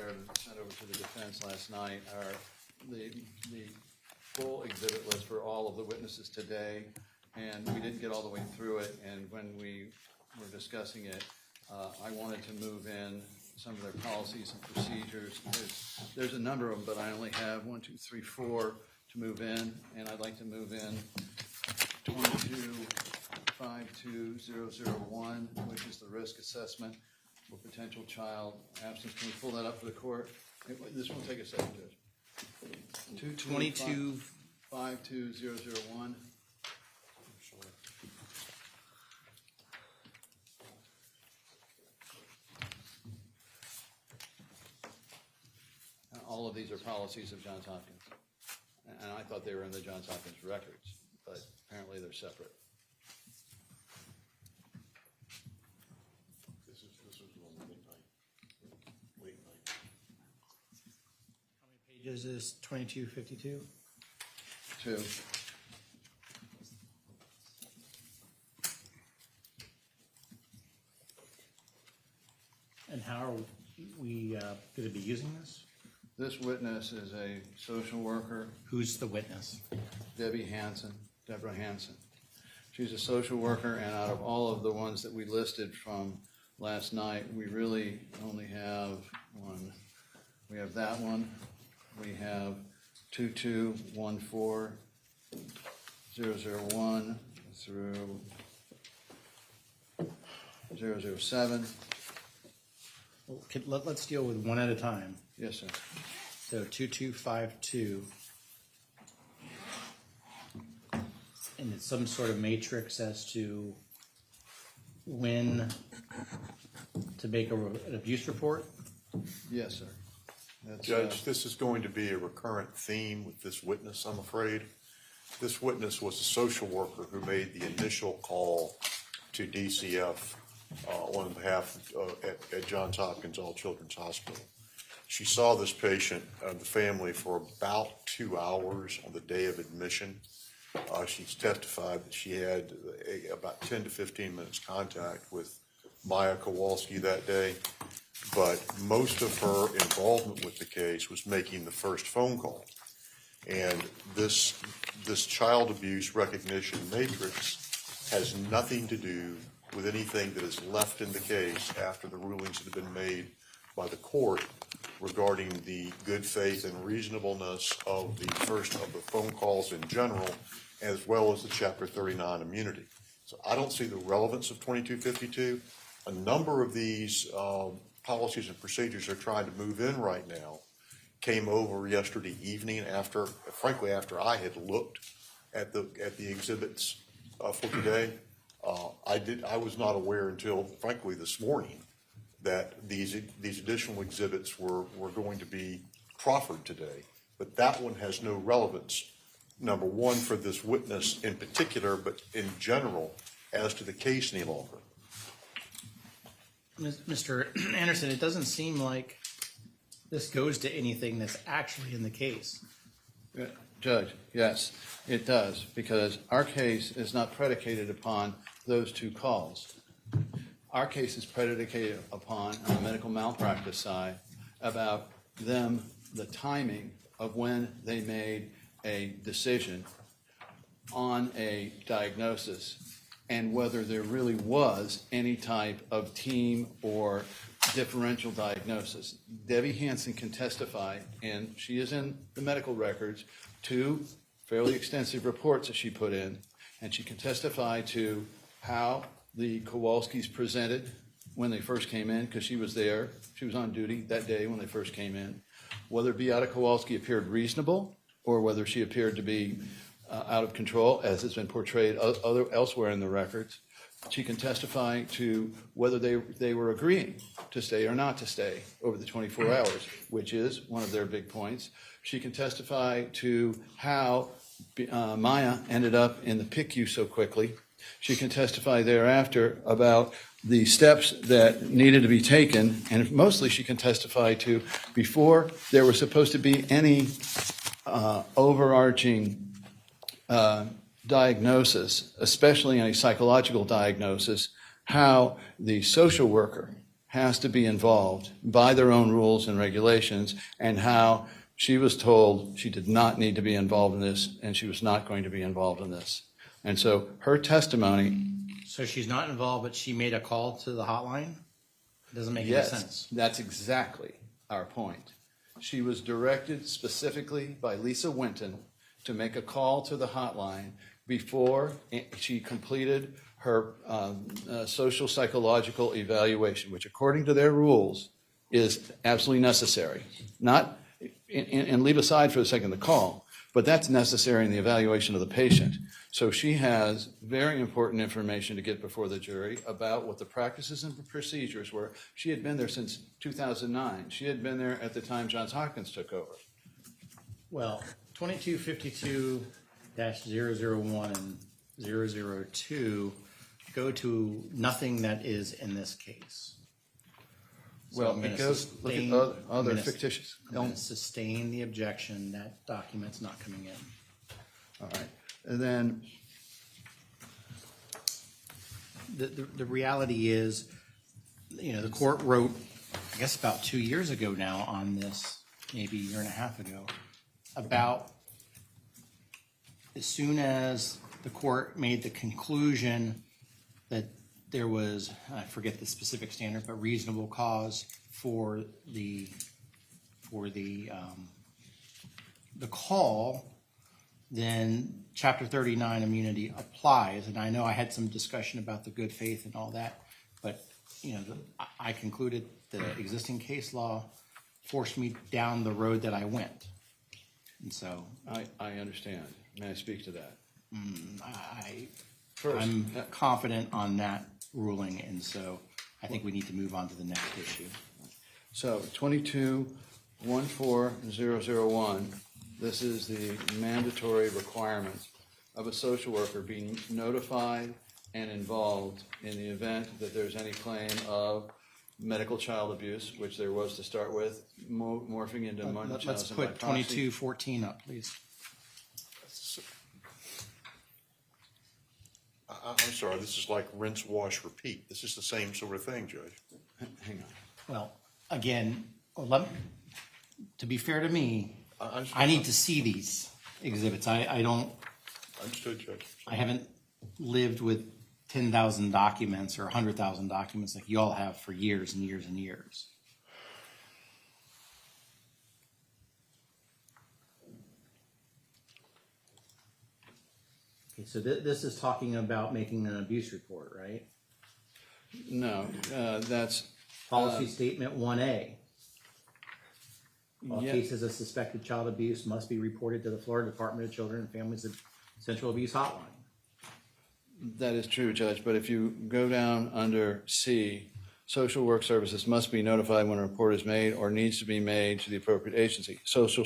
prepared and sent over to the defense last night are the full exhibit list for all of the witnesses today, and we didn't get all the way through it, and when we were discussing it, I wanted to move in some of their policies and procedures. There's a number of them, but I only have 1, 2, 3, 4 to move in, and I'd like to move in 22-52001, which is the risk assessment for potential child absence. Can we pull that up for the court? This won't take a second, Judge. 22-52001. All of these are policies of Johns Hopkins, and I thought they were in the Johns Hopkins records, but apparently they're separate. This is on midnight, late night. How many pages is 2252? 2. And how are we going to be using this? This witness is a social worker, Who's the witness? Deborah Hansen. She's a social worker, and out of all of the ones that we listed from last night, we really only have one. We have that one. We have 2214001 through 007. Well, let's deal with one at a time. Yes, sir. So 2252. And it's some sort of matrix as to when to make an abuse report? Yes, sir. That's, Judge, this is going to be a recurrent theme with this witness, I'm afraid. This witness was a social worker who made the initial call to DCF on behalf at Johns Hopkins All Children's Hospital. She saw this patient, the family, for about 2 hours on the day of admission. She's testified that she had about 10 to 15 minutes contact with Maya Kowalski that day, but most of her involvement with the case was making the first phone call. And this child abuse recognition matrix has nothing to do with anything that is left in the case after the rulings that have been made by the court regarding the good faith and reasonableness of the first of the phone calls in general, as well as the Chapter 39 immunity. So I don't see the relevance of 2252. A number of these policies and procedures they're trying to move in right now came over yesterday evening after I had looked at the exhibits for today. I was not aware until, frankly, this morning that these additional exhibits were going to be proffered today. But that one has no relevance, number one, for this witness in particular, but in general, as to the case any longer. Mr. Anderson, it doesn't seem like this goes to anything that's actually in the case. Judge, yes, it does, because our case is not predicated upon those 2 calls. Our case is predicated upon, on the medical malpractice side, about them, the timing of when they made a decision on a diagnosis and whether there really was any type of team or differential diagnosis. Debbie Hansen can testify, and she is in the medical records, 2 fairly extensive reports that she put in, and she can testify to how the Kowalskis presented when they first came in, because she was there. She was on duty that day when they first came in. Whether Beata Kowalski appeared reasonable or whether she appeared to be out of control, as has been portrayed elsewhere in the records. She can testify to whether they were agreeing to stay or not to stay over the 24 hours, which is one of their big points. She can testify to how Maya ended up in the PICU so quickly. She can testify thereafter about the steps that needed to be taken, and mostly she can testify to before there was supposed to be any overarching diagnosis, especially any psychological diagnosis, how the social worker has to be involved by their own rules and regulations, and how she was told she did not need to be involved in this, and she was not going to be involved in this. And so her testimony, So she's not involved, but she made a call to the hotline? It doesn't make any yes, sense. that's exactly our point. She was directed specifically by Lisa Winton to make a call to the hotline before she completed her social psychological evaluation, which according to their rules is absolutely necessary. Not, and leave aside for a second the call, but that's necessary in the evaluation of the patient. So she has very important information to get before the jury about what the practices and procedures were. She had been there since 2009. She had been there at the time Johns Hopkins took over. Well, 2252-001 and 002 go to nothing that is in this case. So Well, I'm gonna because look at sustain- other I'm gonna- fictitious. I'm going to sustain the objection that document's not coming in. All right. And then, The reality is, the court wrote, I guess about 2 years ago now on this, maybe a year and a half ago, about as soon as the court made the conclusion that there was, I forget the specific standard, but reasonable cause for the call, then Chapter 39 immunity applies. And I know I had some discussion about the good faith and all that, but I concluded the existing case law forced me down the road that I went. And so I understand. May I speak to that? I'm confident on that ruling, and so I think we need to move on to the next issue. So 22-14001, this is the mandatory requirement of a social worker being notified and involved in the event that there's any claim of medical child abuse, which there was to start with, morphing into Munchausen Let's by put proxy. 2214 up, please. I'm sorry, this is like rinse, wash, repeat. This is the same sort of thing, Judge. Hang on. Well, again, to be fair to me, I I need to see these exhibits. I don't. Understood, Judge. I haven't lived with 10,000 documents or 100,000 documents like you all have for years and years and years. Okay, so this is talking about making an abuse report, right? No, that's, Policy statement 1A. All Yeah. cases of suspected child abuse must be reported to the Florida Department of Children and Families Central Abuse Hotline. that is true, Judge, but if you go down under C, social work services must be notified when a report is made or needs to be made to the appropriate agency. Social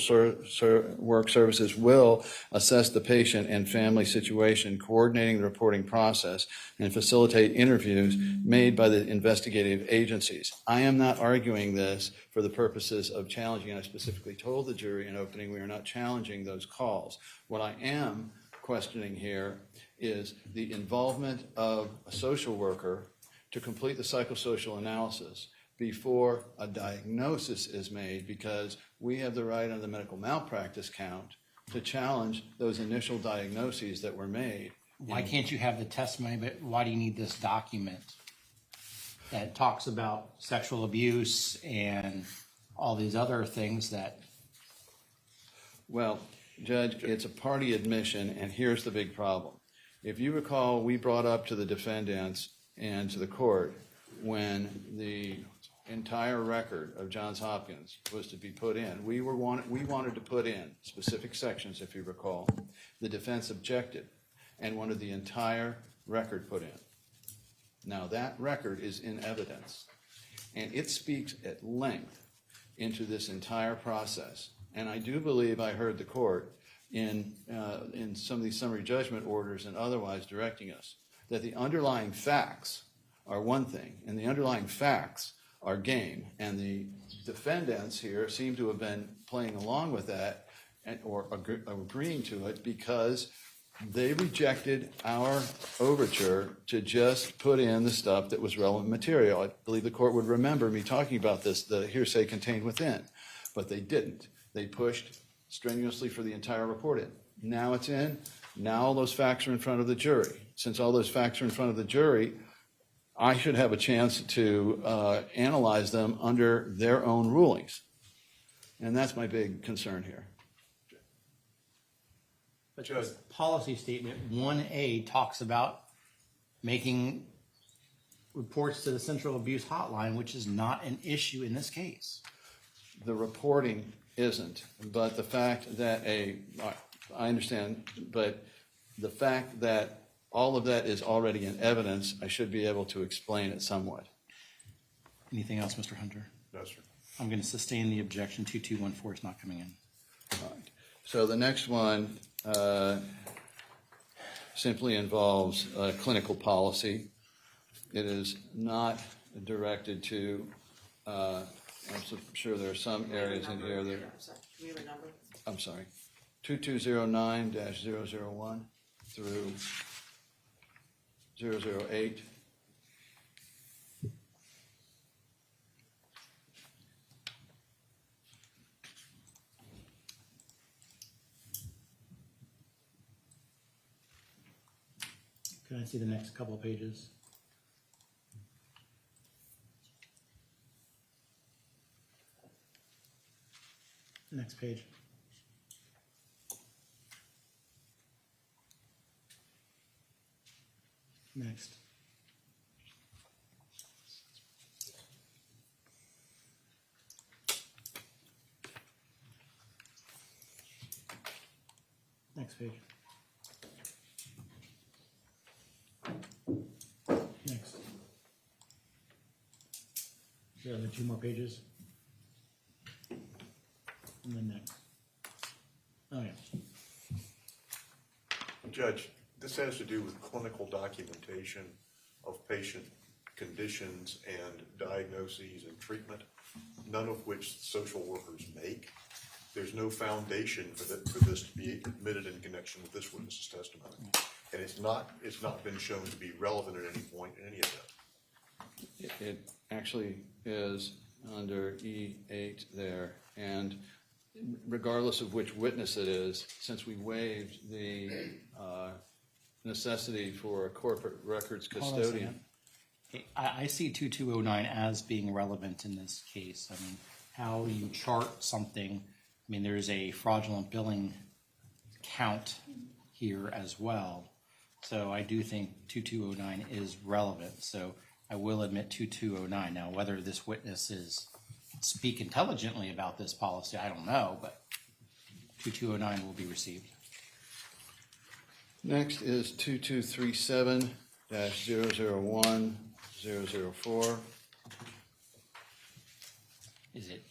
work services will assess the patient and family situation, coordinating the reporting process, and facilitate interviews made by the investigative agencies. I am not arguing this for the purposes of challenging. I specifically told the jury in opening we are not challenging those calls. What I am questioning here is the involvement of a social worker to complete the psychosocial analysis before a diagnosis is made, because we have the right under the medical malpractice count to challenge those initial diagnoses that were made. Why can't you have the testimony, but why do you need this document that talks about sexual abuse and all these other things that... Well, Judge, it's a party admission, and here's the big problem. If you recall, we brought up to the defendants and to the court when the entire record of Johns Hopkins was to be put in. We wanted to put in specific sections, if you recall. The defense objected and wanted the entire record put in. Now, that record is in evidence, and it speaks at length into this entire process. And I do believe I heard the court in some of these summary judgment orders and otherwise directing us that the underlying facts are one thing, and the underlying facts are game. And the defendants here seem to have been playing along with that or agreeing to it because They rejected our overture to just put in the stuff that was relevant material. I believe the court would remember me talking about this, the hearsay contained within, but they didn't. They pushed strenuously for the entire report in. Now it's in. Now all those facts are in front of the jury. Since all those facts are in front of the jury, I should have a chance to analyze them under their own rulings. And that's my big concern here. But Judge. this policy statement 1A talks about making reports to the Central Abuse Hotline, which is not an issue in this case. The reporting isn't, but the fact that I understand, but the fact that all of that is already in evidence, I should be able to explain it somewhat. Anything else, Mr. Hunter? No, sir. I'm going to sustain the objection. 2214 is not coming in. All right. So the next one simply involves clinical policy. It is not directed to, I'm sure there are some areas in here that, I'm sorry, can we have a number? I'm sorry, 2209-001 through 008. Can I see the next couple of pages? Next page. Next. Next page. Next. There are two more pages. And then next. Oh, yeah. Judge, this has to do with clinical documentation of patient conditions and diagnoses and treatment, none of which social workers make. There's no foundation for this to be admitted in connection with this witness's testimony. And it's not been shown to be relevant at any point in any of that. It actually is under E8 there, and regardless of which witness it is, since we waived the necessity for a corporate records Hold on a custodian. second. Hey, I see 2209 as being relevant in this case. I mean, how you chart something, I mean, there's a fraudulent billing count here as well. So I do think 2209 is relevant. So I will admit 2209. Now, whether this witness speak intelligently about this policy, I don't know, but 2209 will be received. Next is 2237-001-004. Is it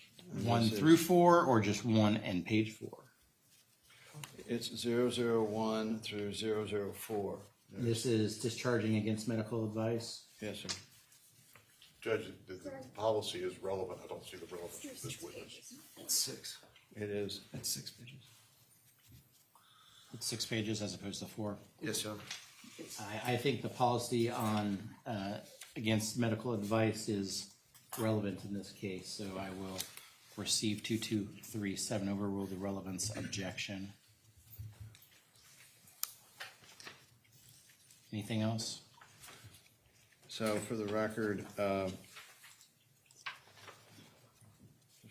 1 through 4 or just 1 and page 4? It's 001 through 004. This is discharging against medical advice. Yes, sir. Judge, the policy is relevant. I don't see the relevance of this witness. It's 6. It is. It's 6 pages. It's 6 pages as opposed to 4. Yes, sir. I think the policy on against medical advice is relevant in this case, so I will receive 2237, overrule the relevance objection. Anything else? So for the record, the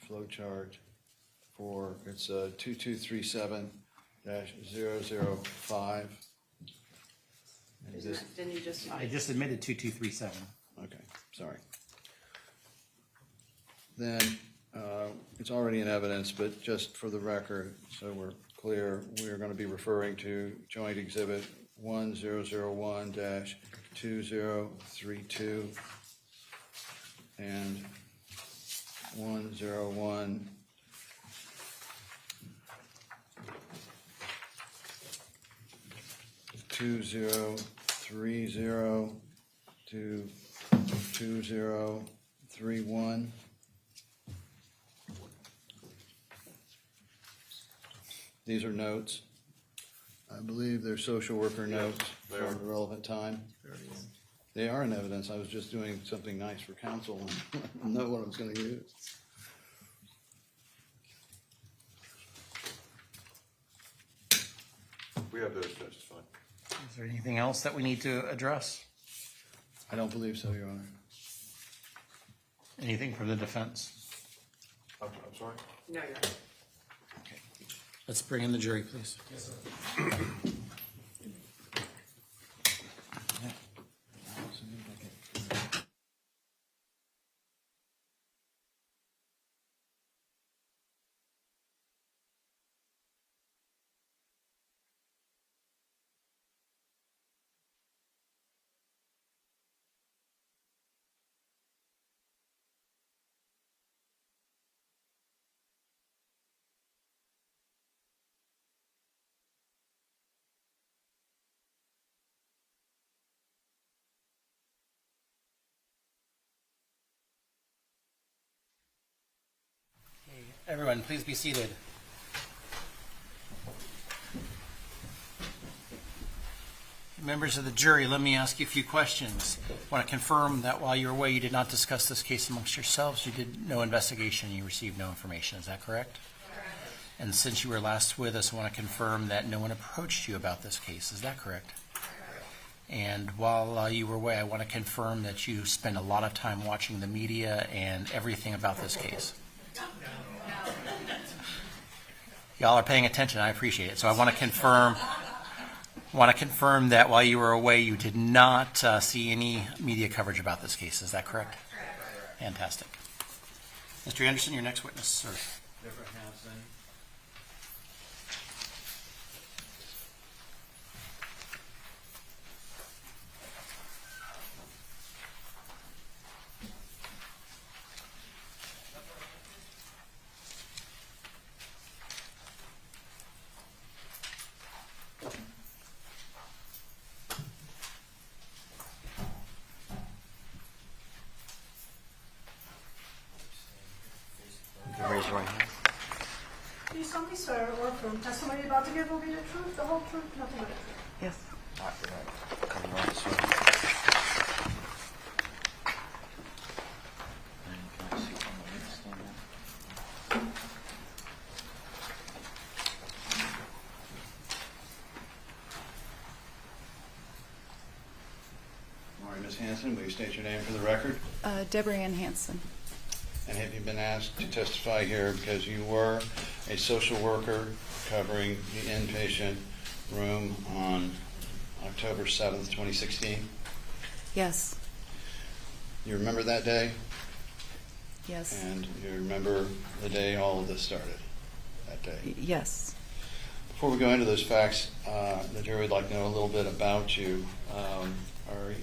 flow chart for, it's 2237-005. And this, Didn't you just? I just admitted 2237. okay, sorry. Then, it's already in evidence, but just for the record, so we're clear, we are going to be referring to Joint Exhibit 1001-2032 and 101 2030 to 2031. These are notes. I believe they're social worker notes they from are. the relevant time. They are in evidence. I was just doing something nice for council and know what I was gonna use. We have those, Judge, it's fine. Is there anything else that we need to address? I don't believe so, Your Honor. Anything from the defense? I'm sorry? No, you're. Okay. Let's bring in the jury, please. Everyone, please be seated. Members of the jury, let me ask you a few questions. I want to confirm that while you were away, you did not discuss this case amongst yourselves. You did no investigation. You received no information. Is that correct? And since you were last with us, I want to confirm that no one approached you about this case. Is that correct? And while you were away, I want to confirm that you spent a lot of time watching the media and everything about this case. Y'all are paying attention. I appreciate it. So I want to confirm that while you were away, you did not see any media coverage about this case. Is that correct? Fantastic. Mr. Anderson, your next witness, sir. Deborah Hanson. Raise your right hand. Do you solemnly swear or affirm testimony you're about to give will be the truth, the whole truth, nothing but the truth? Yes. Come right this way. All right, Ms. Hanson, will you state your name for the record? Deborah Ann Hanson. And have you been asked to testify here because you were a social worker covering the inpatient room on October 7th, 2016? Yes. You remember that day? Yes. And you remember the day all of this started, that day? Yes. Before we go into those facts, the jury would like to know a little bit about you.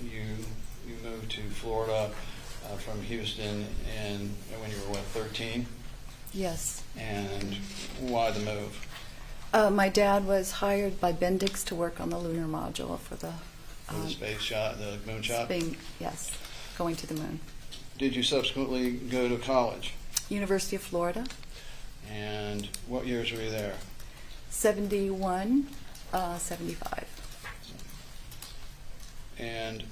You moved to Florida from Houston and when you were, 13? Yes. And why the move? My dad was hired by Bendix to work on the lunar module for the For the space shot, the moon shot? yes, going to the moon. Did you subsequently go to college? University of Florida, And what years were you there? 71, 75. And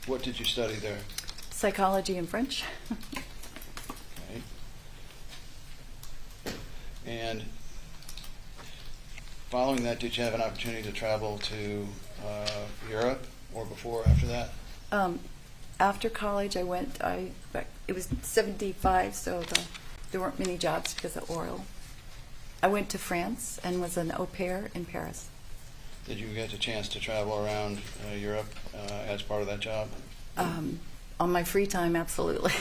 what did you study there? Psychology and French. Okay. And following that, did you have an opportunity to travel to Europe or before or after that? After college, I went. It was 75, so there weren't many jobs because of oil. I went to France and was an au pair in Paris. Did you get the chance to travel around Europe as part of that job? On my free time, absolutely.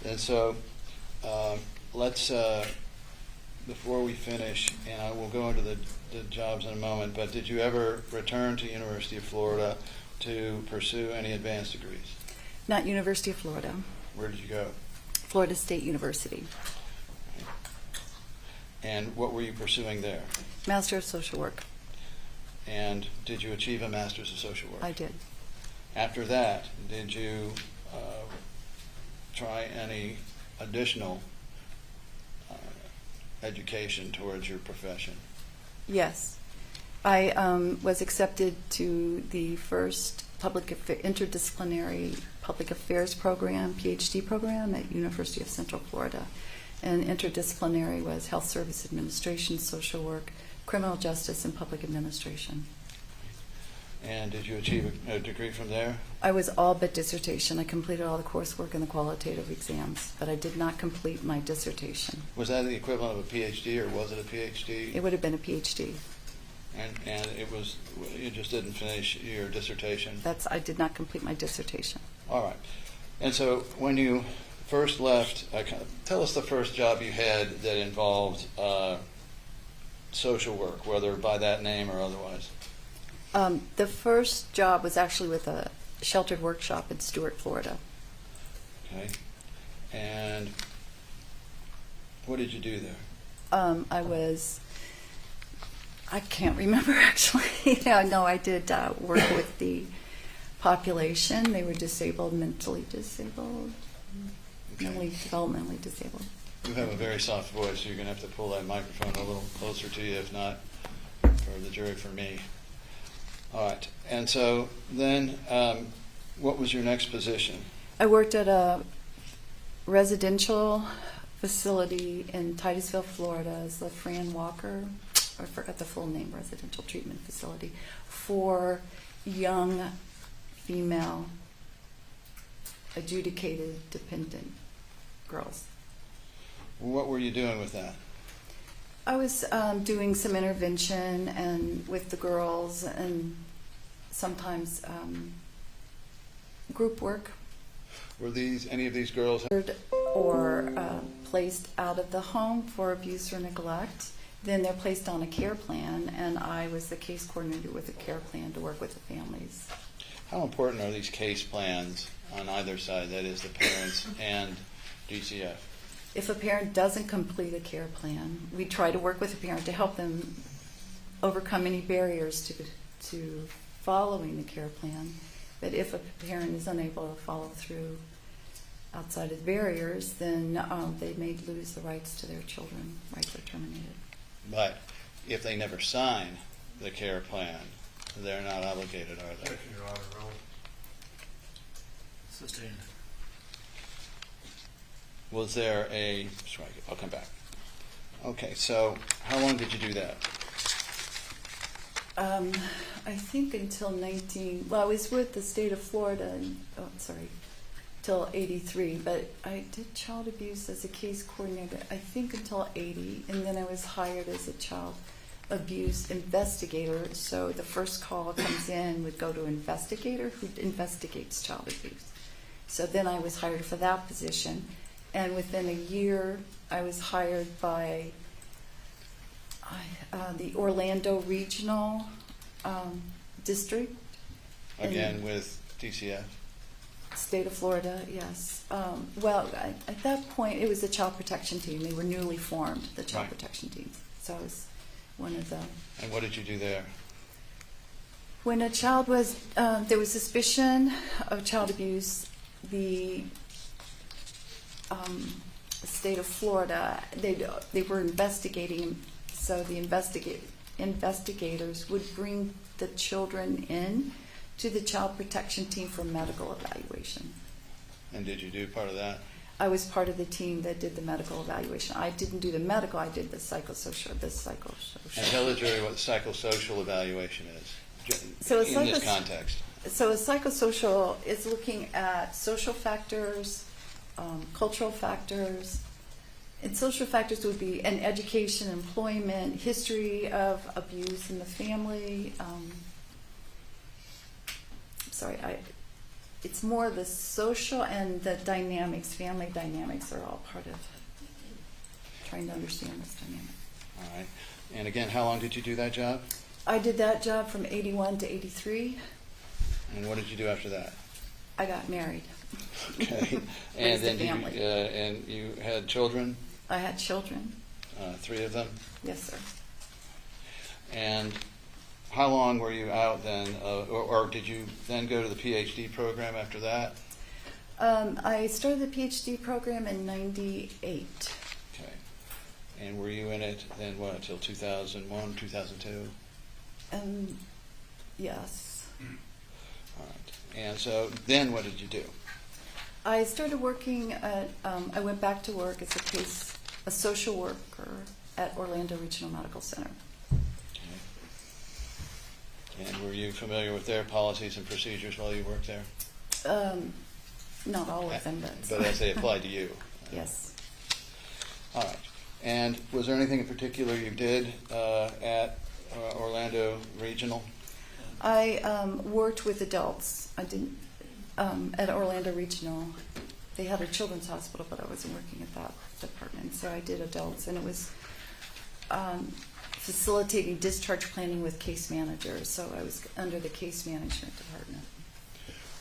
And so let's, before we finish, and I will go into the jobs in a moment, but did you ever return to University of Florida to pursue any advanced degrees? Not University of Florida, Where did you go? Florida State University. And what were you pursuing there? Master of Social Work. And did you achieve a Master's of Social Work? I did. After that, did you try any additional education towards your profession? Yes. I was accepted to the first interdisciplinary public affairs program, PhD program at University of Central Florida. And interdisciplinary was health service administration, social work, criminal justice, and public administration. And did you achieve a degree from there? I was all but dissertation. I completed all the coursework and the qualitative exams, but I did not complete my dissertation. Was that the equivalent of a PhD, or was it a PhD? It would have been a PhD. And you just didn't finish your dissertation? I did not complete my dissertation. All right. And so when you first left, tell us the first job you had that involved social work, whether by that name or otherwise. The first job was actually with a sheltered workshop in Stuart, Florida. Okay. And what did you do there? I can't remember actually. No, I did work with the population. They were disabled, mentally disabled, mentally, developmentally disabled. You have a very soft voice, so you're going to have to pull that microphone a little closer to you, if not for the jury, for me. All right. And so then what was your next position? I worked at a residential facility in Titusville, Florida as the Fran Walker, I forgot the full name, residential treatment facility for young female adjudicated dependent girls. What were you doing with that? I was doing some intervention and with the girls and sometimes group work. Were any of these girls? Or placed out of the home for abuse or neglect. Then they're placed on a care plan, and I was the case coordinator with a care plan to work with the families. How important are these case plans on either side, that is the parents and DCF? If a parent doesn't complete a care plan, we try to work with the parent to help them overcome any barriers to following the care plan. But if a parent is unable to follow through outside of the barriers, then they may lose the rights to their children. Rights are terminated. But if they never sign the care plan, they're not obligated, are they? Thank you, Your Honor. Sustained. Was there I'll come back. Okay, so how long did you do that? I think until I was with the state of Florida, till 83, but I did child abuse as a case coordinator, I think until 80, and then I was hired as a child abuse investigator, so the first call comes in would go to an investigator who investigates child abuse. So then I was hired for that position, and within a year I was hired by the Orlando Regional District. Again, with DCF? State of Florida, yes. At that point, it was the child protection team. They were newly formed, the child Right. protection team. So I was one of them. And what did you do there? When a child was, there was suspicion of child abuse, the state of Florida, they were investigating, so the investigators would bring the children in to the child protection team for medical evaluation. And did you do part of that? I was part of the team that did the medical evaluation. I didn't do the medical, I did the psychosocial. And tell the jury what psychosocial evaluation is So in this context. So a psychosocial is looking at social factors, cultural factors, and social factors would be an education, employment, history of abuse in the family. It's more the social and the dynamics, family dynamics are all part of trying to understand this dynamic. All right. And again, how long did you do that job? I did that job from 81 to 83. And what did you do after that? I got married. Okay. Raised a And then family. and you had children? I had children. 3 of them? Yes, sir. And how long were you out then, or did you then go to the PhD program after that? I started the PhD program in 98. Okay. And were you in it then, what, until 2001, 2002? Yes. All right. And so then what did you do? I started working at, I went back to work as a social worker at Orlando Regional Medical Center. Okay. And were you familiar with their policies and procedures while you worked there? Not all of them, But as they applied to you? yes. All right. And was there anything in particular you did at Orlando Regional? I worked with adults. I didn't at Orlando Regional. They had a children's hospital, but I wasn't working at that department. So I did adults, and it was facilitating discharge planning with case managers. So I was under the case management department.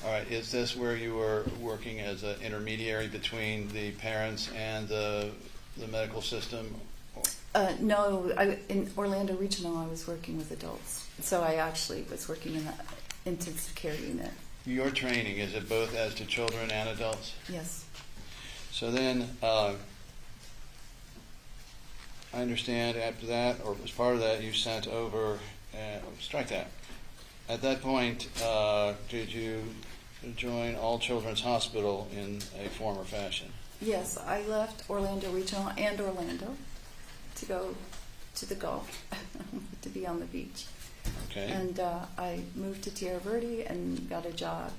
All right. Is this where you were working as an intermediary between the parents and the medical system? No, in Orlando Regional, I was working with adults. So I actually was working in the intensive care unit. Your training, is it both as to children and adults? Yes. So then, I understand after that, or as part of that, you sent over, strike that. At that point, did you join All Children's Hospital in a form or fashion? Yes, I left Orlando Regional and Orlando to go to the Gulf, to be on the beach. Okay. And I moved to Tierra Verde and got a job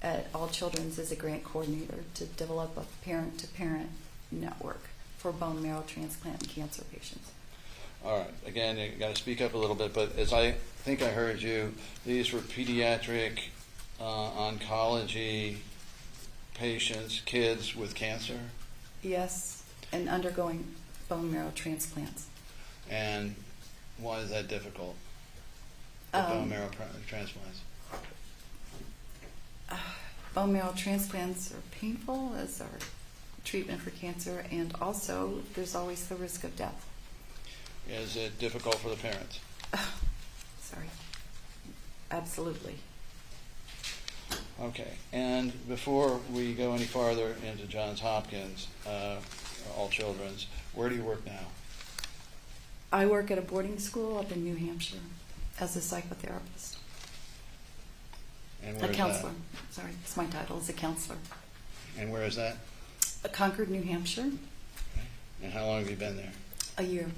at All Children's as a grant coordinator to develop a parent-to-parent network for bone marrow transplant and cancer patients. All right. Again, you got to speak up a little bit, but as I think I heard you, these were pediatric oncology patients, kids with cancer, Yes, and undergoing bone marrow transplants. and why is that difficult? The bone marrow transplants. Bone marrow transplants are painful, as are treatment for cancer, and also there's always the risk of death. Is it difficult for the parents? Sorry. Absolutely. Okay. And before we go any farther into Johns Hopkins, All Children's, where do you work now? I work at a boarding school up in New Hampshire as a psychotherapist. And A where is counselor. Sorry, it's my title as a counselor. that? And where is that? Concord, New Hampshire, And how long have you been there? a year.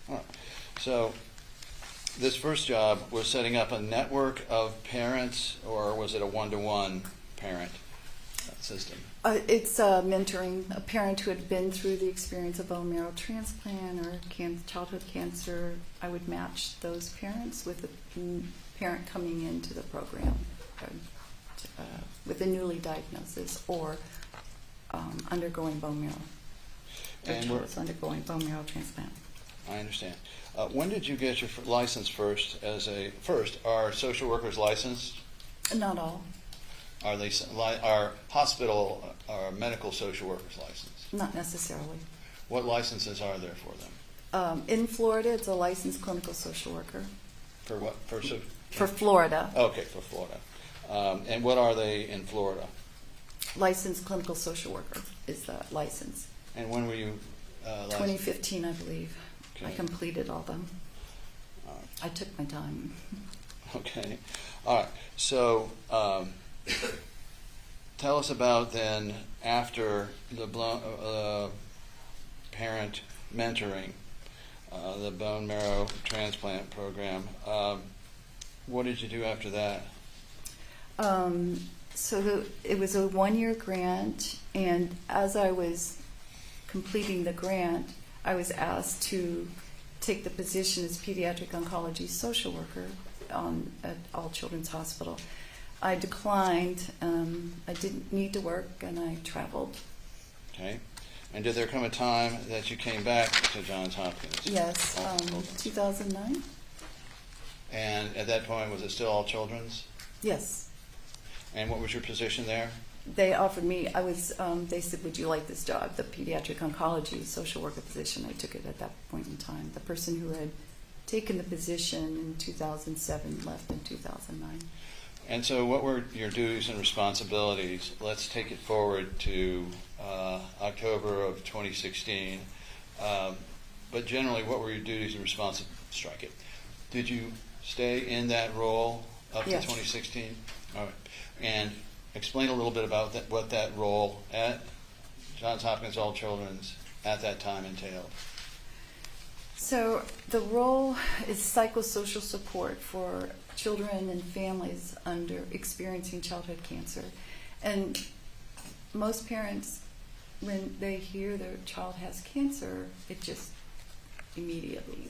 All right. So this first job was setting up a network of parents, or was it a one-to-one parent system? It's mentoring a parent who had been through the experience of bone marrow transplant or childhood cancer. I would match those parents with a parent coming into the program with a newly diagnosis or undergoing bone marrow. And Their child is undergoing bone marrow transplant. I understand. When did you get your license first? Are social workers licensed? Not all. Are hospital or medical social workers licensed? Not necessarily. What licenses are there for them? In Florida, it's a licensed clinical social worker. For what? For Florida, Okay, for Florida. And what are they in Florida? licensed clinical social worker is the license. And when were you licensed? 2015, I believe. I Okay. completed all them. All right. I took my time. Okay. All right. So tell us about then, after the parent mentoring, the bone marrow transplant program. What did you do after that? It was a one-year grant, and as I was completing the grant, I was asked to take the position as pediatric oncology social worker at All Children's Hospital. I declined. I didn't need to work, and I traveled. Okay. And did there come a time that you came back to Johns Hopkins? Yes, 2009. And at that point, was it still All Children's? Yes. And what was your position there? They offered me, they said, would you like this job, the pediatric oncology social worker position? I took it at that point in time. The person who had taken the position in 2007 left in 2009. And so what were your duties and responsibilities? Let's take it forward to October of 2016. but generally, what were your duties and responsibilities? Strike it. Did you stay in that role up to Yes. 2016? All right. And explain a little bit about what that role at Johns Hopkins All Children's at that time entailed. So the role is psychosocial support for children and families under experiencing childhood cancer. And most parents, when they hear their child has cancer, it just immediately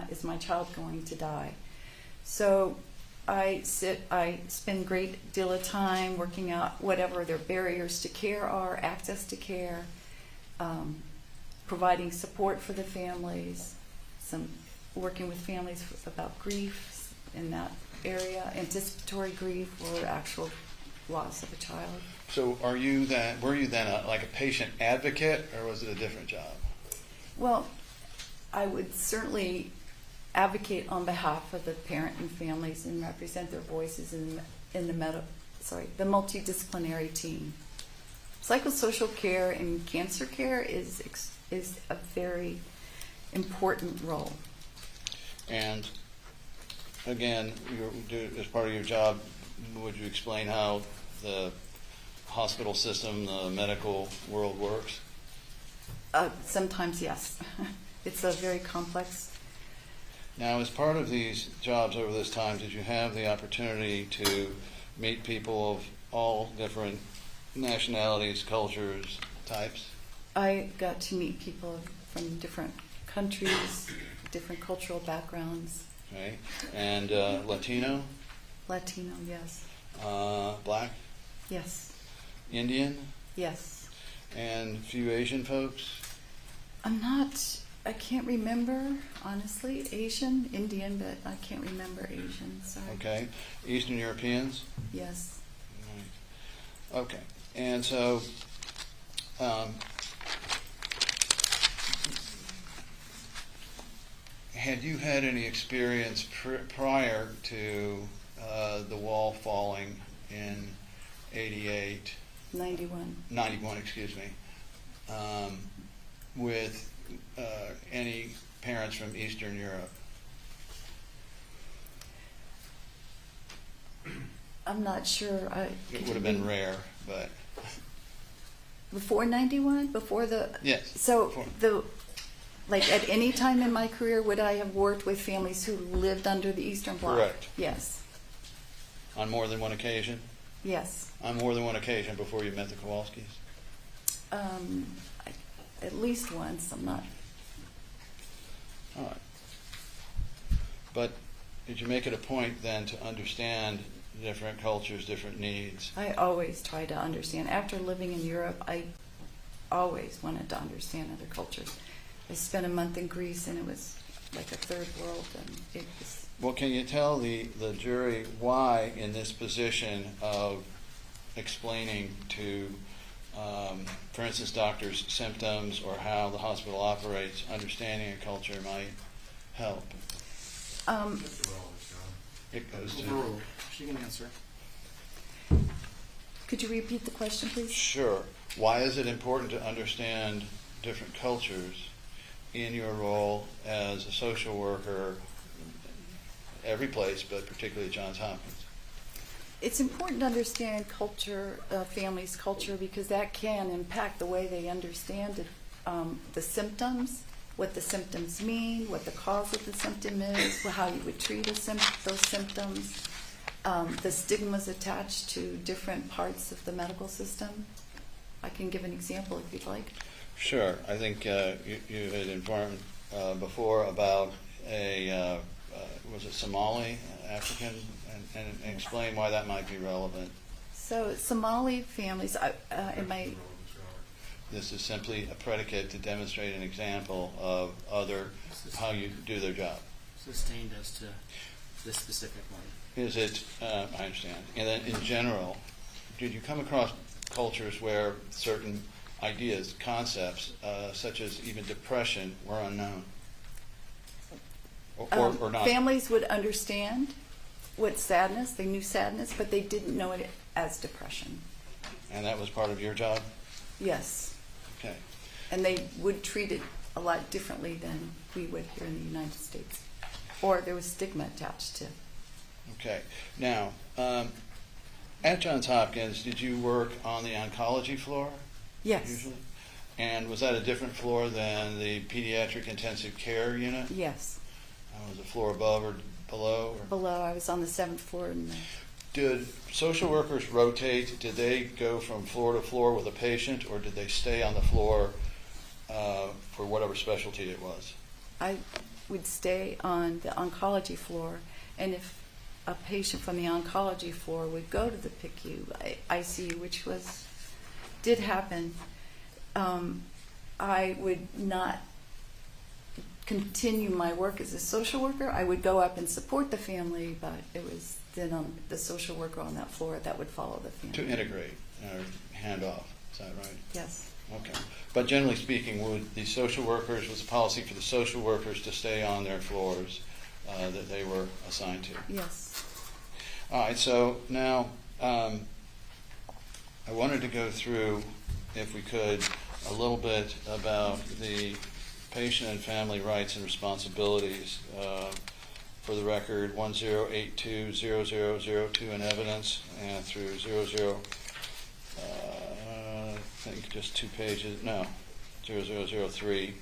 is my child going to die? So I spend a great deal of time working out whatever their barriers to care are, access to care, providing support for the families, working with families about grief in that area, anticipatory grief or actual loss of a child. So were you then like a patient advocate, or was it a different job? Well, I would certainly advocate on behalf of the parent and families and represent their voices in the multidisciplinary team. Psychosocial care and cancer care is a very important role. And again, as part of your job, would you explain how the hospital system, the medical world works? Sometimes, yes. It's a very complex. Now, as part of these jobs over this time, did you have the opportunity to meet people of all different nationalities, cultures, types? I got to meet people from different countries, different cultural backgrounds. Okay. And Latino? Latino, yes. Black? Yes. Indian? Yes. And a few Asian folks? I can't remember, honestly. Asian, Indian, but I can't remember Asian, sorry. Okay. Eastern Europeans? Yes. Right. Okay. And so, had you had any experience prior to the wall falling in 91, excuse me, with any parents from Eastern Europe? I'm not sure. It would have been rare, but Before 91? Before the... yes. So before. at any time in my career, would I have worked with families who lived under the Eastern Bloc? Correct. Yes. On more than one occasion? Yes. On more than one occasion before you met the Kowalskis? At least once. I'm not... All right. But did you make it a point then to understand different cultures, different needs? I always try to understand. After living in Europe, I always wanted to understand other cultures. I spent a month in Greece, and it was like a third world, and it was... Well, can you tell the jury why, in this position of explaining to, for instance, doctors' symptoms or how the hospital operates, understanding a culture might help? It goes to... She can answer. Could you repeat the question, please? Sure. Why is it important to understand different cultures in your role as a social worker, every place, but particularly at Johns Hopkins? It's important to understand culture, families' culture, because that can impact the way they understand it, the symptoms, what the symptoms mean, what the cause of the symptom is, how you would treat those symptoms, the stigmas attached to different parts of the medical system. I can give an example if you'd like. Sure. I think you had informed before about was it Somali, African, and explain why that might be relevant. So Somali families, This is simply a predicate to demonstrate an example of how you do their job. Sustained as to this specific one. Is it, I understand. And then in general, did you come across cultures where certain ideas, concepts, such as even depression, were unknown? Or not? Families would understand what sadness, they knew sadness, but they didn't know it as depression. And that was part of your job? Yes. Okay. And they would treat it a lot differently than we would here in the United States. Or there was stigma attached to. Okay. Now, at Johns Hopkins, did you work on the oncology floor? Yes. Usually? And was that a different floor than the pediatric intensive care unit? Yes. Was the floor above or below? Or? Below, I was on the 7th floor. Did social workers rotate? Did they go from floor to floor with a patient, or did they stay on the floor for whatever specialty it was? I would stay on the oncology floor, and if a patient from the oncology floor would go to the PICU ICU, which did happen, I would not continue my work as a social worker. I would go up and support the family, but it was then the social worker on that floor that would follow the family. To integrate or hand off, is that right? Yes. Okay. But generally speaking, would the social workers, was a policy for the social workers to stay on their floors that they were assigned to? Yes. All right, so now I wanted to go through, if we could, a little bit about the patient and family rights and responsibilities. For the record, 10820002 in evidence, and through I think just 2 pages, no, 0003.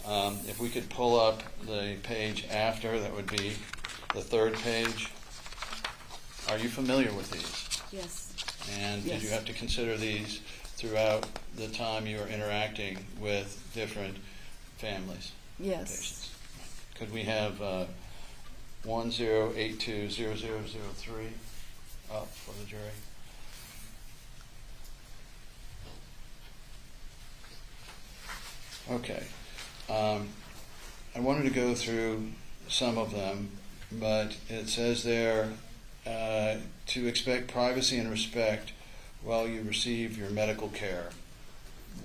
If we could pull up the page after, that would be the 3rd page. Are you familiar with these? Yes. And did you Yes. have to consider these throughout the time you were interacting with different families? Yes. Patients? Could we have 10820003 up for the jury? Okay. I wanted to go through some of them, but it says there to expect privacy and respect while you receive your medical care.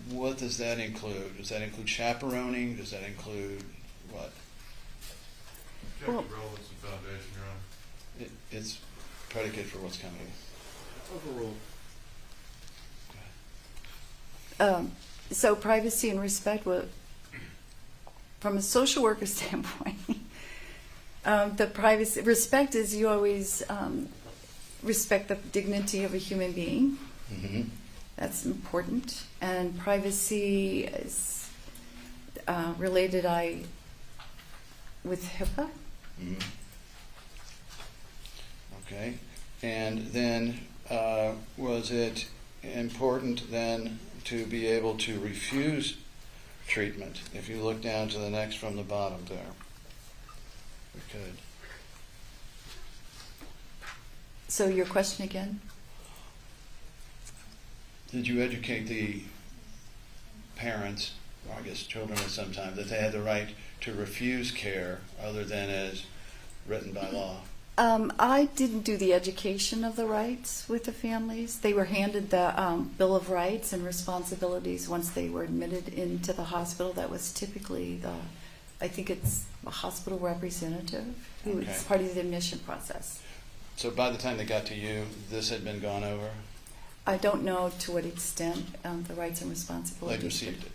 What does that include? Does that include chaperoning? Does that include what? Well- Objective relevance and foundation, Your Honor. It's predicate for what's coming. Overruled. So privacy and respect, from a social worker standpoint, the privacy, respect is you always respect the dignity of a human being. Mm-hmm. That's important. And privacy is related with HIPAA. Mm-hmm. Okay. And then was it important then to be able to refuse treatment? If you look down to the next from the bottom there. We could. So your question again? Did you educate the parents, or I guess children at some time, that they had the right to refuse care other than as written by law? I didn't do the education of the rights with the families. They were handed the Bill of Rights and Responsibilities once they were admitted into the hospital. That was typically I think it's a hospital representative who Okay. was part of the admission process. So by the time they got to you, this had been gone over? I don't know to what extent the rights and responsibilities. They'd received it?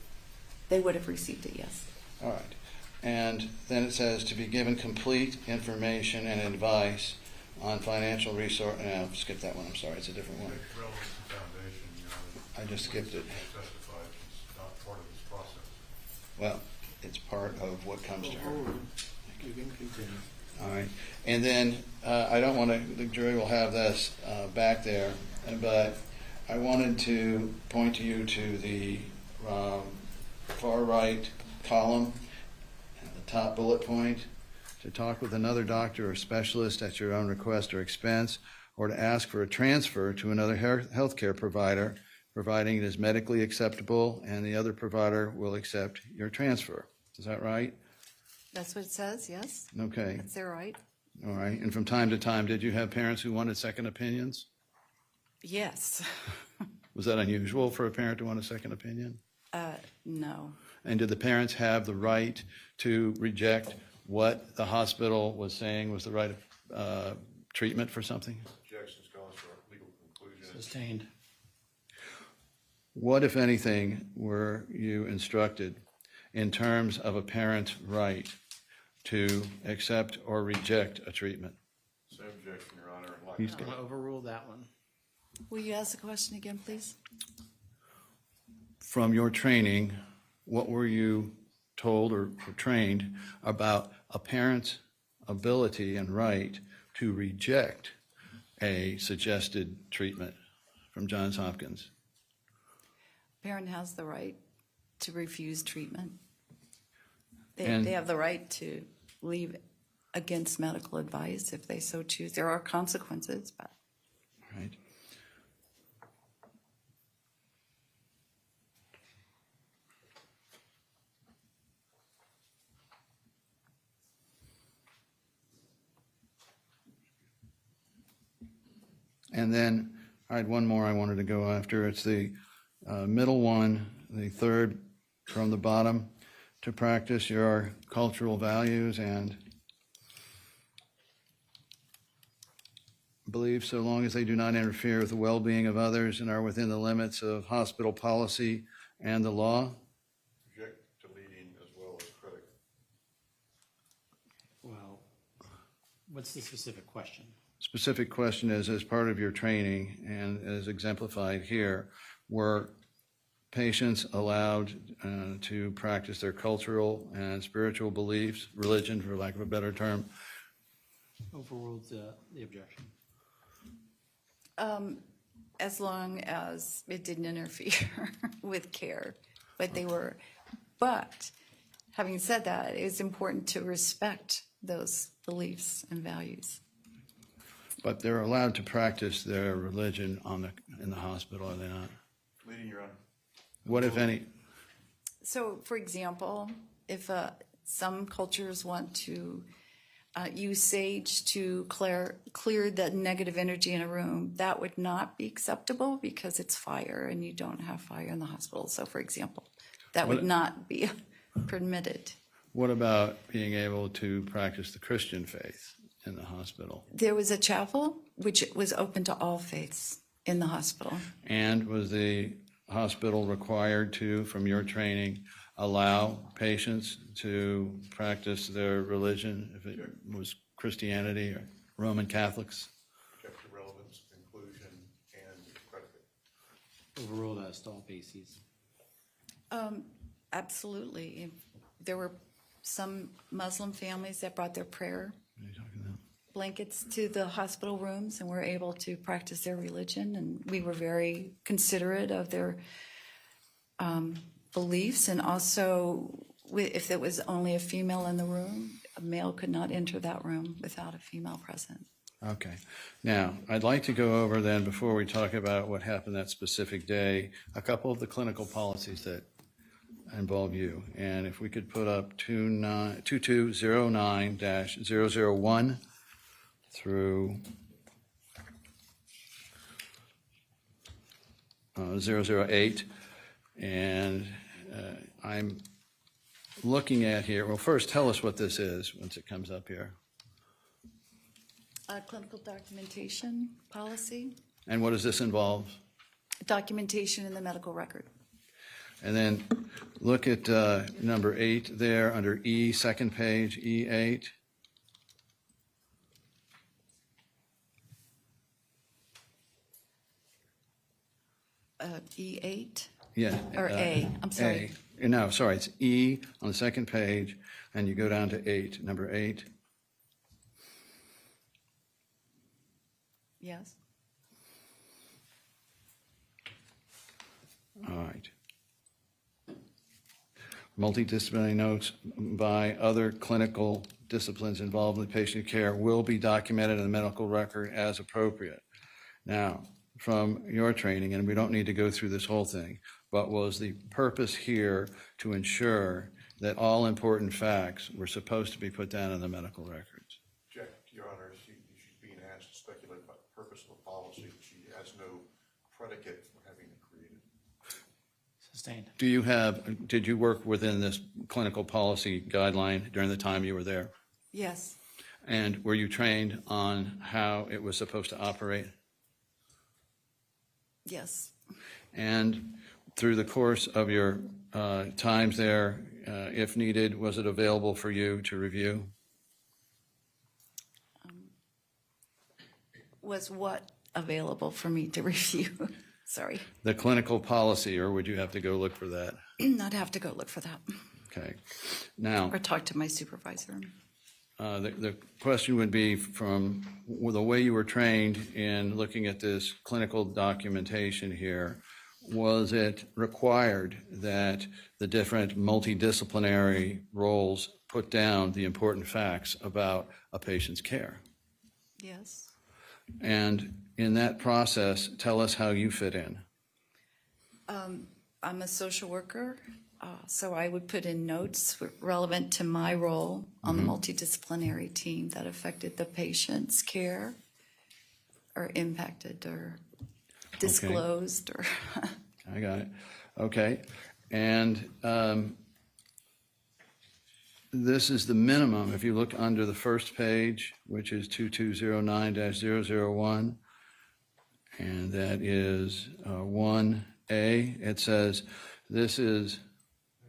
They would have received it, yes. All right. And then it says to be given complete information and advice on financial resource. No, skip that one. I'm sorry. It's a different one. Objective relevance and foundation, Your Honor. I just skipped it. Testified, it's not part of this process. Well, it's part of what comes to her. You can continue. All right. And then I don't want to, the jury will have this back there, but I wanted to point to you to the far right column, the top bullet point, to talk with another doctor or specialist at your own request or expense, or to ask for a transfer to another healthcare provider, providing it is medically acceptable and the other provider will accept your transfer. Is that right? That's what it says, yes? Okay. That's their right? All right. And from time to time, did you have parents who wanted second opinions? Yes. Was that unusual for a parent to want a second opinion? No. And did the parents have the right to reject what the hospital was saying was the right treatment for something? Objections calls for legal conclusion. Sustained. What, if anything, were you instructed in terms of a parent's right to accept or reject a treatment. Same objection, Your Honor. And like He's I'm gonna overrule that one. Will you ask the question again, please? From your training, what were you told or trained about a parent's ability and right to reject a suggested treatment from Johns Hopkins? Parent has the right to refuse treatment. And- They have the right to leave against medical advice if they so choose. There are consequences, but Right. And then I had one more I wanted to go after. It's the middle one, the third from the bottom, to practice your cultural values and beliefs so long as they do not interfere with the well-being of others and are within the limits of hospital policy and the law. object to leading as well as critic. Well, what's the specific question? Specific question is, as part of your training and as exemplified here, were patients allowed to practice their cultural and spiritual beliefs, religion for lack of a better term? Overruled the objection. as long as it didn't interfere with care. But having said that, it's important to respect those beliefs and values. But they're allowed to practice their religion in the hospital, are they not? Leading, Your Honor. What, if any? So, for example, if some cultures want to use sage to clear the negative energy in a room, that would not be acceptable because it's fire and you don't have fire in the hospital. So, for example, that would not be permitted. What about being able to practice the Christian faith in the hospital? There was a chapel which was open to all faiths in the hospital. And was the hospital required to, from your training, allow patients to practice their religion, if it was Christianity or Roman Catholics? Object to relevance, inclusion, and predicate. Overruled as to all bases. Absolutely. There were some Muslim families that brought their prayer What are you talking about? blankets to the hospital rooms and were able to practice their religion, and we were very considerate of their beliefs. And also, if there was only a female in the room, a male could not enter that room without a female present. Okay. Now, I'd like to go over then, before we talk about what happened that specific day, a couple of the clinical policies that involve you. And if we could put up 2209-001 through 008. And I'm looking at here, well, first tell us what this is once it comes up here. Clinical documentation policy, And what does this involve? documentation in the medical record. And then look at number 8 there under E, second page, E8. E8 Yeah. or A, I'm sorry. A. No, sorry, it's E on the second page, and you go down to 8, number 8. Yes. All right. Multidisciplinary notes by other clinical disciplines involved in patient care will be documented in the medical record as appropriate. Now, from your training, and we don't need to go through this whole thing, but was the purpose here to ensure that all important facts were supposed to be put down in the medical records? Object, Your Honor. She's being asked to speculate about the purpose of the policy. She has no predicate for having it created. Sustained. Did you work within this clinical policy guideline during the time you were there? Yes. And were you trained on how it was supposed to operate? Yes. And through the course of your times there if needed, was it available for you to review? Was what available for me to review? Sorry. The clinical policy, or would you have to go look for that? I'd have to go look for that Okay. Now, or talk to my supervisor. the question would be from the way you were trained in looking at this clinical documentation here, was it required that the different multidisciplinary roles put down the important facts about a patient's care? Yes. And in that process, tell us how you fit in. I'm a social worker, so I would put in notes relevant to my role on the multidisciplinary team that affected the patient's care or impacted or disclosed or I got it. Okay. And this is the minimum. If you look under the first page, which is 2209-001, and that is 1A, it says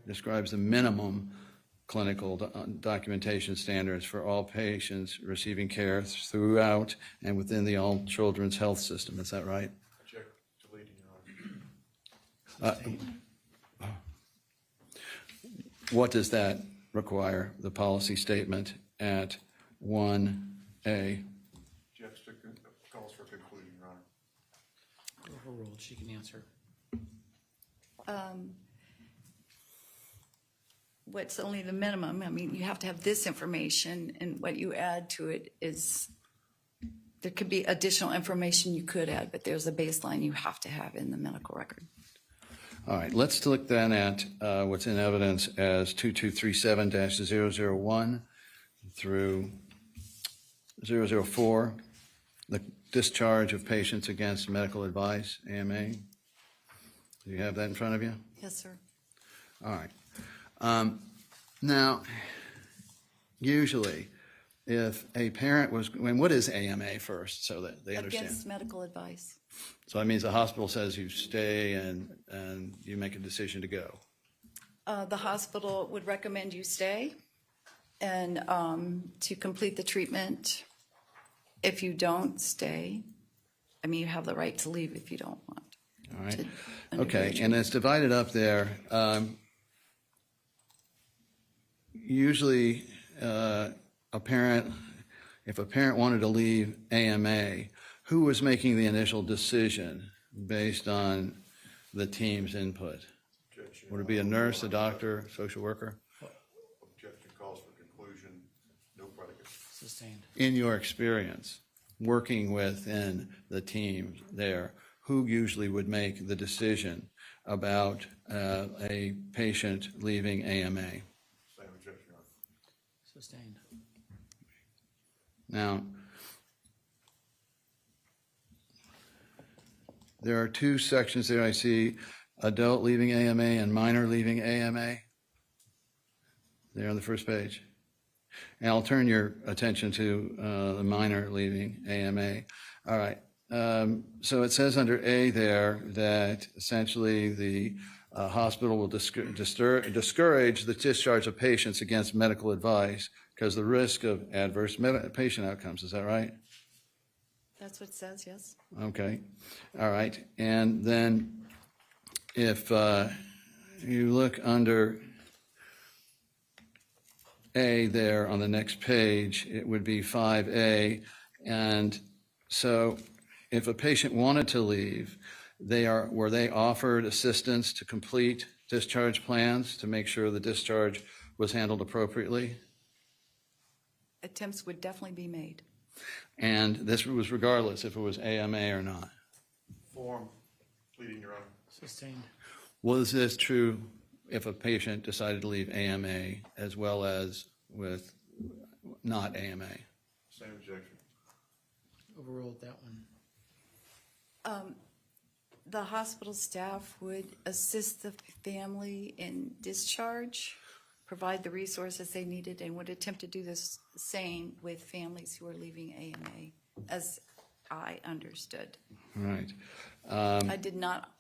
describes the minimum clinical documentation standards for all patients receiving care throughout and within the all children's health system. Is that right? Check deleting, Your Honor. What does that require, the policy statement at 1A? Jeff's calls for conclusion, Your Honor. Overruled, she can answer. what's only the minimum. I mean, you have to have this information, and what you add to it is, there could be additional information you could add, but there's a baseline you have to have in the medical record. All right, let's look then at what's in evidence as 2237-001 through 004, the discharge of patients against medical advice, AMA. Do you have that in front of you? Yes, sir. All right. Now, usually, if a parent was, I mean, what is AMA first, so that they understand? Against medical advice. So that means the hospital says you stay and you make a decision to go. The hospital would recommend you stay and to complete the treatment. If you don't stay, I mean, you have the right to leave if you don't want. All right. to Okay, undergo and it's divided up there. Usually, if a parent wanted to leave AMA, who was making the initial decision based on the team's input? Objection. Would it be a nurse, a doctor, social worker? Objection calls for conclusion, no predicate. Sustained. In your experience, working within the team there, who usually would make the decision about a patient leaving AMA? Same objection, Your Honor. Sustained. Now, there are two sections there I see, adult leaving AMA and minor leaving AMA. There on the first page. And I'll turn your attention to the minor leaving AMA. All right. So it says under A there that essentially the hospital will discourage the discharge of patients against medical advice because the risk of adverse patient outcomes. Is that right? That's what it says, yes. Okay. All right. And then if you look under A there on the next page, it would be 5A. And so if a patient wanted to leave, were they offered assistance to complete discharge plans to make sure the discharge was handled appropriately? Attempts would definitely be made. And this was regardless if it was AMA or not. Form, pleading, Your Honor. Sustained. Was this true if a patient decided to leave AMA as well as with not AMA? Same objection. Overruled that one. The hospital staff would assist the family in discharge, provide the resources they needed, and would attempt to do the same with families who are leaving AMA, as I understood. Right. I did not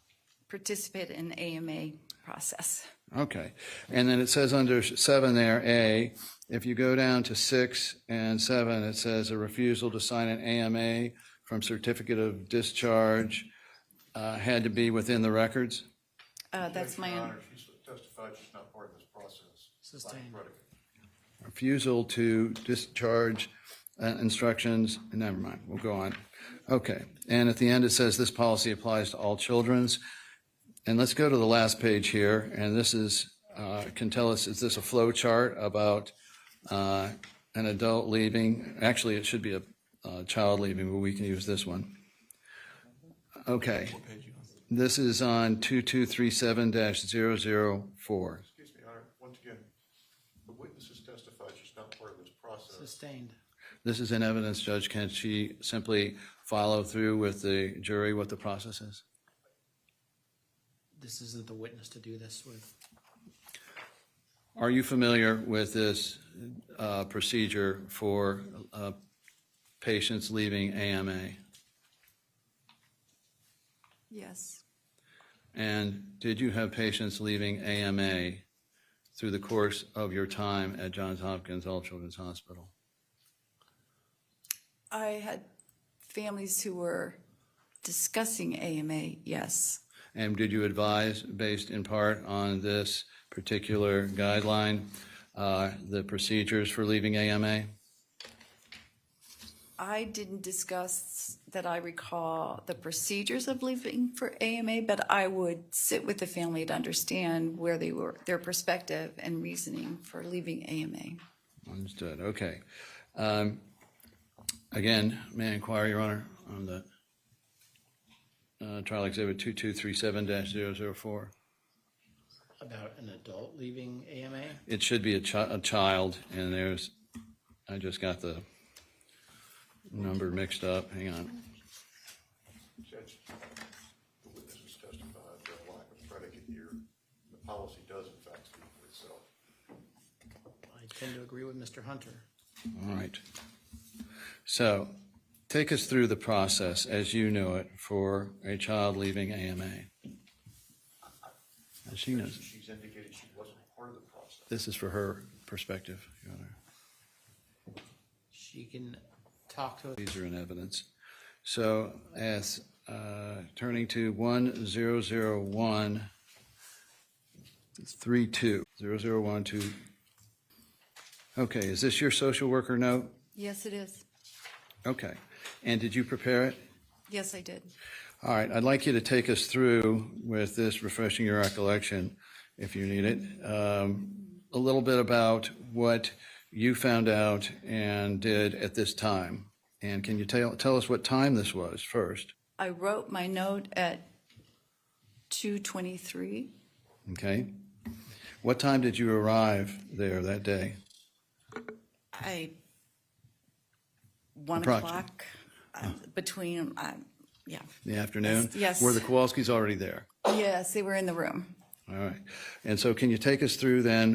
participate in AMA process. Okay. And then it says under 7 there, A, if you go down to 6 and 7, it says a refusal to sign an AMA from certificate of discharge had to be within the records. That's my Your own. Honor, she testified she's not part of this process. Sustained. Predicate. Refusal to discharge instructions, never mind, we'll go on. Okay, and at the end it says this policy applies to all children's. And let's go to the last page here, and this is, can tell us, is this a flow chart about an adult leaving? Actually, it should be a child leaving, but we can use this one. Okay, this is on 2237-004. Excuse me, Your Honor, once again, the witness has testified she's not part of this process. Sustained. This is in evidence, Judge. Can she simply follow through with the jury what the process is? This isn't the witness to do this with. Are you familiar with this procedure for patients leaving AMA? Yes. And did you have patients leaving AMA through the course of your time at Johns Hopkins All Children's Hospital? I had families who were discussing AMA, yes. And did you advise, based in part on this particular guideline, the procedures for leaving AMA? I didn't discuss that I recall the procedures of leaving for AMA, but I would sit with the family to understand where they were, their perspective and reasoning for leaving AMA. Understood. Okay. Again, may I inquire, Your Honor, on the trial exhibit 2237-004? About an adult leaving AMA? It should be a child, and there's, I just got the number mixed up. Hang on. Judge, the witness has testified that lack of predicate here. The policy does in fact speak for itself. I tend to agree with Mr. Hunter. All right. So, take us through the process as you know it for a child leaving AMA. As she knows it. She's indicated she wasn't part of the process. This is for her perspective, Your Honor. She can talk to us. These are in evidence. So, as turning to 100132, 0012. Okay, is this your social worker note? Yes, it is. Okay. And did you prepare it? Yes, I did. All right. I'd like you to take us through with this, refreshing your recollection, if you need it, a little bit about what you found out and did at this time. And can you tell us what time this was first? I wrote my note at 2:23. Okay. What time did you arrive there that day? 1 Approximately. o'clock between, yeah. In the afternoon? Yes. Were the Kowalskis already there? Yes, they were in the room. All right. And so can you take us through then